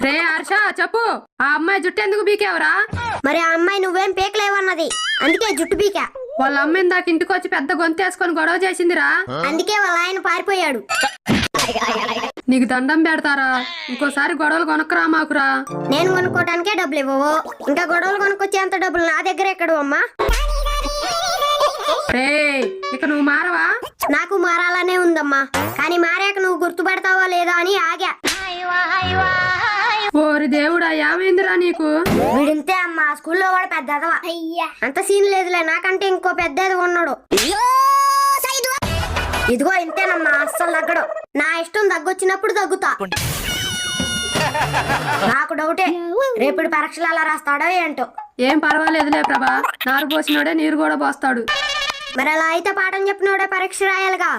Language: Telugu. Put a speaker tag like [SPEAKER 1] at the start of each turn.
[SPEAKER 1] రే హర్ష చెప్పు, ఆ అమ్మాయి జుట్టు ఎందుకు బీకేవరా?
[SPEAKER 2] మరి ఆ అమ్మాయి నువ్వేం పీకలేవన్నది, అందుకే జుట్టు పీకా.
[SPEAKER 1] వాళ్ళ అమ్మాయిని దాకా ఇంటికి వచ్చి పెద్ద గొంతేసుకొని గొడవ చేసిందిరా.
[SPEAKER 2] అందుకే వాళ్ళ ఆయన పారిపోయాడు.
[SPEAKER 1] నీకు దండం పెడతారా, ఇంకోసారి గొడవలు కొనక్కరా మాకురా.
[SPEAKER 2] నేను కొనుక్కోటానికే డబ్బులు ఇవ్వవు, ఇంకా గొడవలు కొనుక్కొచ్చేంత డబ్బులు నా దగ్గర ఎక్కడు అమ్మా.
[SPEAKER 1] రే ఇక నువ్వు మారవా?
[SPEAKER 2] నాకు మారాలనే ఉందమ్మా, కానీ మారాక నువ్వు గుర్తుపడతావో లేదో అని ఆగా.
[SPEAKER 1] ఓరి దేవుడా, ఏమైందిరా నీకు?
[SPEAKER 2] వీడింతే అమ్మా, స్కూల్లో వాడు పెద్ద ఎదవ. అంత సీన్ లేదులే, నాకంటే ఇంకో పెద్ద ఎదవ ఉన్నాడు. ఇదిగో ఇంతేనమ్మా, అస్సలు తగ్గడు. నా ఇష్టం తగ్గొచ్చినప్పుడు తగ్గుతా. నాకు డౌటే, రేపు పరీక్షలు ఎలా రాస్తాడో ఏంటో.
[SPEAKER 1] ఏం పర్వాలేదులే ప్రభా, నారు పోసినోడే నీరు కూడా పోస్తాడు.
[SPEAKER 2] మరి అలా అయితే పాఠం చెప్పినోడే పరీక్ష రాయాలిగా.